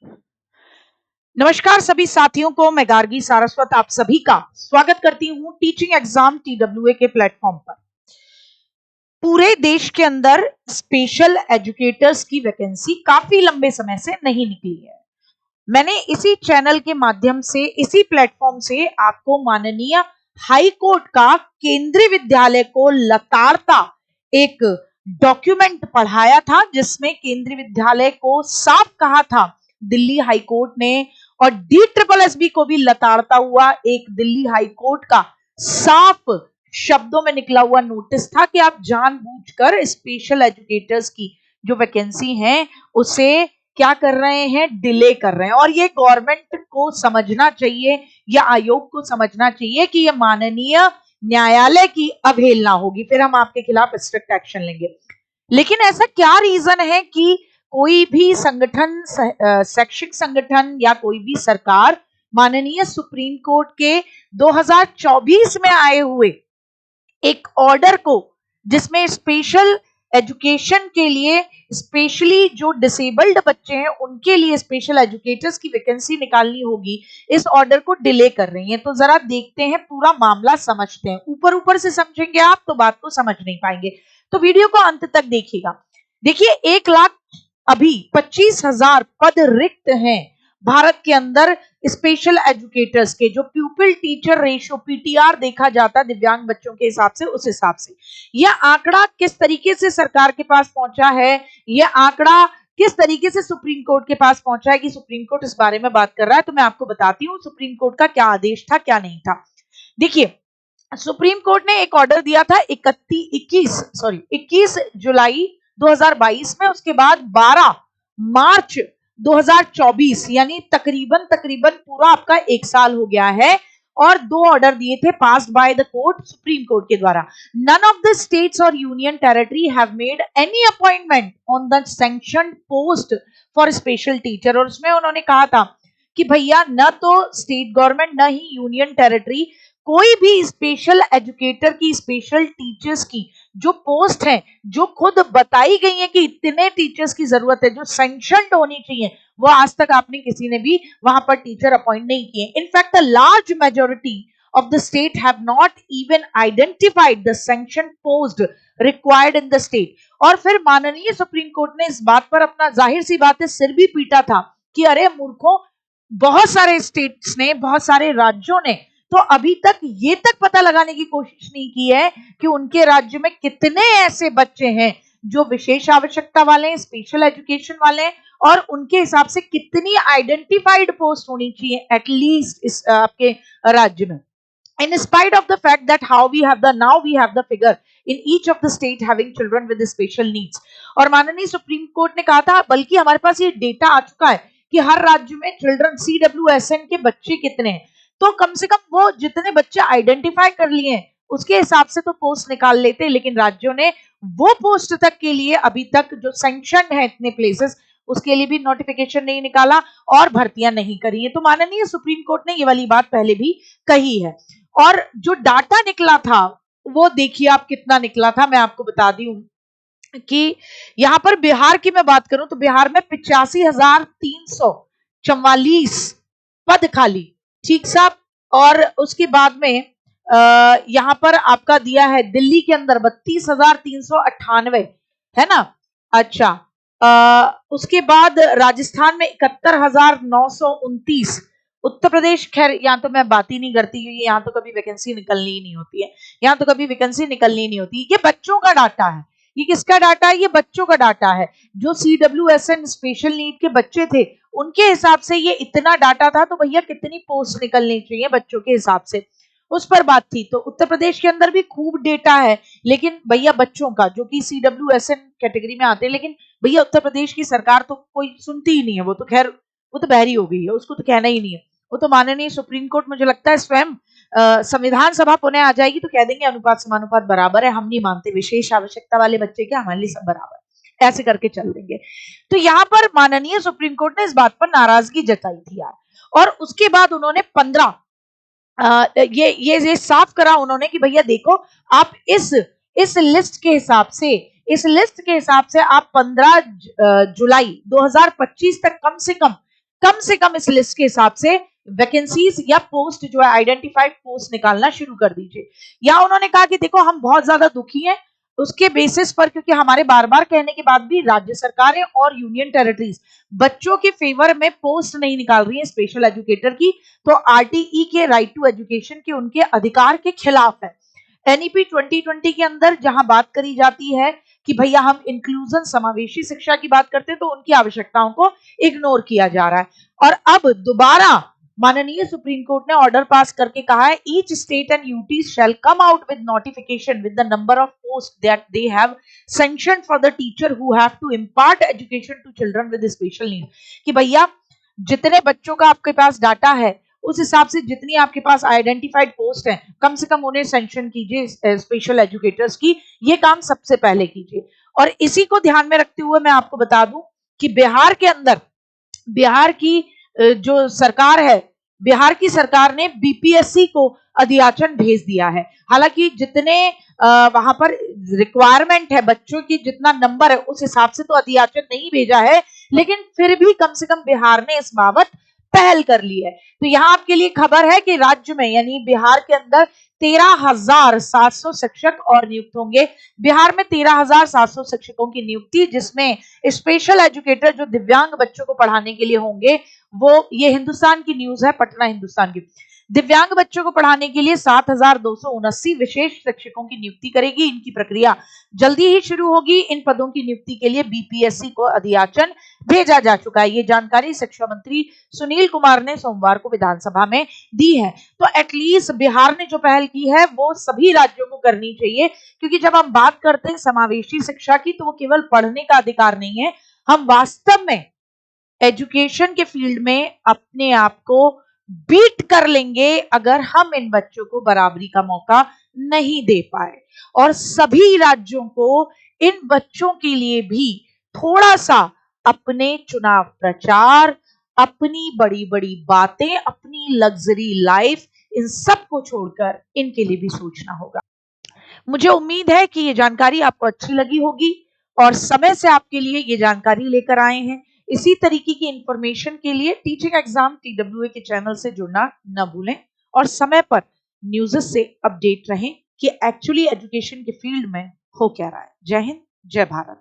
नमस्कार सभी साथियों को, मैं गार्गी सारस्वत आप सभी का स्वागत करती हूं टीचिंग एग्जाम TWA के प्लेटफॉर्म पर। पूरे देश के अंदर स्पेशल एजुकेटर्स की वैकेंसी काफी लंबे समय से नहीं निकली है। मैंने इसी चैनल के माध्यम से, इसी प्लेटफॉर्म से आपको माननीय हाई कोर्ट का केंद्रीय विद्यालय को लताड़ता एक डॉक्यूमेंट पढ़ाया था, जिसमें केंद्रीय विद्यालय को साफ कहा था दिल्ली हाई कोर्ट ने, और DSSB को भी लताड़ता हुआ एक दिल्ली हाई कोर्ट का साफ शब्दों में निकला हुआ नोटिस था कि आप जानबूझकर स्पेशल एजुकेटर्स की जो वैकेंसी है उसे क्या कर रहे हैं, डिले कर रहे हैं। और ये गवर्नमेंट को समझना चाहिए या आयोग को समझना चाहिए कि ये माननीय न्यायालय की अवहेलना होगी, फिर हम आपके खिलाफ स्ट्रिक्ट एक्शन लेंगे। लेकिन ऐसा क्या रीजन है कि कोई भी संगठन, शैक्षिक संगठन या कोई भी सरकार माननीय सुप्रीम कोर्ट के 2024 में आए हुए एक ऑर्डर को, जिसमें स्पेशल एजुकेशन के लिए स्पेशली जो डिसेबल्ड बच्चे हैं उनके लिए स्पेशल एजुकेटर्स की वैकेंसी निकालनी होगी, इस ऑर्डर को डिले कर रही है। तो जरा देखते हैं, पूरा मामला समझते हैं। ऊपर ऊपर से समझेंगे आप तो बात को समझ नहीं पाएंगे, तो वीडियो को अंत तक देखिएगा। देखिए, 1,00,000 अभी 25,000 पद रिक्त हैं भारत के अंदर स्पेशल एजुकेटर्स के। जो प्यूपिल टीचर रेशियो PTR देखा जाता दिव्यांग बच्चों के हिसाब से, उस हिसाब से यह आंकड़ा किस तरीके से सरकार के पास पहुंचा है, यह आंकड़ा किस तरीके से सुप्रीम कोर्ट के पास पहुंचा है कि सुप्रीम कोर्ट इस बारे में बात कर रहा है, तो मैं आपको बताती हूँ सुप्रीम कोर्ट का क्या आदेश था, क्या नहीं था। देखिए, सुप्रीम कोर्ट ने एक ऑर्डर दिया था 21 जुलाई 2022 में, उसके बाद 12 मार्च 2024, यानी तकरीबन पूरा आपका 1 साल हो गया है, और 2 ऑर्डर दिए थे passed by the court, supreme court के द्वारा। नन ऑफ द स्टेट्स और union territory have made any appointment on the sanctioned post for special teacher. और उसमें उन्होंने कहा था कि भैया, न तो स्टेट गवर्नमेंट न ही यूनियन टेरिटरी कोई भी स्पेशल एजुकेटर की, स्पेशल टीचर्स की जो पोस्ट है, जो खुद बताई गई है कि इतने टीचर्स की जरूरत है, जो सैंक्शन्ड होनी चाहिए, वो आज तक आपने किसी ने भी वहां पर टीचर अपॉइंट नहीं किए। In fact the large majority of the state have not even identified the sanctioned post required in the state। और फिर माननीय सुप्रीम कोर्ट ने इस बात पर अपना, जाहिर सी बात है, सिर भी पीटा था कि अरे मूर्खों, बहुत सारे स्टेट्स ने, बहुत सारे राज्यों ने तो अभी तक ये तक पता लगाने की कोशिश नहीं की है कि उनके राज्य में कितने ऐसे बच्चे हैं जो विशेष आवश्यकता वाले हैं, स्पेशल एजुकेशन वाले हैं, और उनके हिसाब से कितनी आइडेंटिफाइड पोस्ट होनी चाहिए एटलीस्ट इस आपके राज्य में। In spite of the fact that now we have the figure in each of the state having children with special needs। और माननीय सुप्रीम कोर्ट ने कहा था, बल्कि हमारे पास ये डेटा आ चुका है कि हर राज्य में चिल्ड्रन CWSN के बच्चे कितने हैं, तो कम से कम वो जितने बच्चे आइडेंटिफाई कर लिए हैं उसके हिसाब से तो पोस्ट निकाल लेते, लेकिन राज्यों ने वो पोस्ट तक के लिए अभी तक जो सैंक्शन है इतने प्लेसेस, उसके लिए भी नोटिफिकेशन नहीं निकाला और भर्तियां नहीं करी है। तो माननीय सुप्रीम कोर्ट ने ये वाली बात पहले भी कही है। और जो डाटा निकला था वो देखिए आप कितना निकला था, मैं आपको बता दी हूं कि यहां पर बिहार की मैं बात करूं तो बिहार में 85,344 पद खाली, ठीक साहब। और उसके बाद में यहां पर आपका दिया है दिल्ली के अंदर 32,398, है ना। अच्छा, उसके बाद राजस्थान में 71,929, उत्तर प्रदेश, खैर यहाँ तो मैं बात ही नहीं करती क्योंकि यहाँ तो कभी वैकेंसी निकलनी ही नहीं होती है, यहाँ तो कभी वैकेंसी निकलनी ही नहीं होती। ये बच्चों का डाटा है, ये किसका डाटा है, ये बच्चों का डाटा है। जो CWSN स्पेशल नीड के बच्चे थे उनके हिसाब से ये इतना डाटा था, तो भैया कितनी पोस्ट निकलनी चाहिए बच्चों के हिसाब से, उस पर बात थी। तो उत्तर प्रदेश के अंदर भी खूब डेटा है, लेकिन भैया बच्चों का जो कि CWSN कैटेगरी में आते हैं, लेकिन भैया उत्तर प्रदेश की सरकार तो कोई सुनती ही नहीं है, वो तो खैर वो तो बहरी हो गई है, उसको तो कहना ही नहीं है। वो तो माननीय सुप्रीम कोर्ट, मुझे लगता है स्वयं संविधान सभा पुणे आ जाएगी तो कह देंगे अनुपात समानुपात बराबर है, हम नहीं मानते, विशेष आवश्यकता वाले बच्चे क्या, हमारे लिए सब बराबर, ऐसे करके चल देंगे। तो यहाँ पर माननीय सुप्रीम कोर्ट ने इस बात पर नाराजगी जताई थी यार। और उसके बाद उन्होंने 15 ये साफ करा उन्होंने कि भैया देखो, आप इस लिस्ट के हिसाब से आप 15 जुलाई 2025 तक कम से कम कम से कम इस लिस्ट के हिसाब से वैकेंसीज या पोस्ट जो है आइडेंटिफाइड पोस्ट निकालना शुरू कर दीजिए। या उन्होंने कहा कि देखो हम बहुत ज्यादा दुखी हैं उसके बेसिस पर, क्योंकि हमारे बार बार कहने के बाद भी राज्य सरकारें और यूनियन टेरिटरीज बच्चों के फेवर में पोस्ट नहीं निकाल रही है स्पेशल एजुकेटर की, तो आरटीई के राइट टू एजुकेशन के उनके अधिकार के खिलाफ है। एनईपी 2020 के अंदर जहां बात करी जाती है कि भैया हम इंक्लूजन समावेशी शिक्षा की बात करते हैं, तो उनकी आवश्यकताओं को इग्नोर किया जा रहा है। और अब दोबारा माननीय सुप्रीम कोर्ट ने ऑर्डर पास करके कहा है each state and UT shall come out with notification with the number of post that they have sanctioned for the teacher who have to impart education to children with special need. कि भैया जितने बच्चों का आपके पास data है उस हिसाब से जितनी आपके पास आइडेंटिफाइड पोस्ट है कम से कम उन्हें सैंक्शन कीजिए स्पेशल एजुकेटर्स की, ये काम सबसे पहले कीजिए। और इसी को ध्यान में रखते हुए मैं आपको बता दूं कि बिहार के अंदर बिहार की जो सरकार है, बिहार की सरकार ने बीपीएससी को अधियाचन भेज दिया है। हालांकि जितने वहां पर रिक्वायरमेंट है बच्चों की, जितना नंबर है उस हिसाब से तो अधियाचन नहीं भेजा है, लेकिन फिर भी कम से कम बिहार ने इस बाबत पहल कर ली है। तो यहाँ आपके लिए खबर है कि राज्य में यानी बिहार के अंदर 13,700 शिक्षक और नियुक्त होंगे। बिहार में 13,700 शिक्षकों की नियुक्ति, जिसमें स्पेशल एजुकेटर जो दिव्यांग बच्चों को पढ़ाने के लिए होंगे, वो ये हिंदुस्तान की न्यूज है, पटना हिंदुस्तान की। दिव्यांग बच्चों को पढ़ाने के लिए 7,279 विशेष शिक्षकों की नियुक्ति करेगी। इनकी प्रक्रिया जल्दी ही शुरू होगी। इन पदों की नियुक्ति के लिए बीपीएससी को अधियाचन भेजा जा चुका है। ये जानकारी शिक्षा मंत्री सुनील कुमार ने सोमवार को विधानसभा में दी है। तो एटलीस्ट बिहार ने जो पहल की है वो सभी राज्यों को करनी चाहिए, क्योंकि जब हम बात करते हैं समावेशी शिक्षा की तो वो केवल पढ़ने का अधिकार नहीं है, हम वास्तव में एजुकेशन के फील्ड में अपने आप को बीट कर लेंगे अगर हम इन बच्चों को बराबरी का मौका नहीं दे पाए। और सभी राज्यों को इन बच्चों के लिए भी थोड़ा सा अपने चुनाव प्रचार, अपनी बड़ी बड़ी बातें, अपनी लग्जरी लाइफ, इन सब को छोड़कर इनके लिए भी सोचना होगा। मुझे उम्मीद है कि ये जानकारी आपको अच्छी लगी होगी और समय से आपके लिए ये जानकारी लेकर आए हैं। इसी तरीके की इंफॉर्मेशन के लिए टीचिंग एग्जाम TWA के चैनल से जुड़ना न भूलें और समय पर न्यूज़ से अपडेट रहें कि एक्चुअली एजुकेशन के फील्ड में हो क्या रहा है। जय हिंद, जय भारत।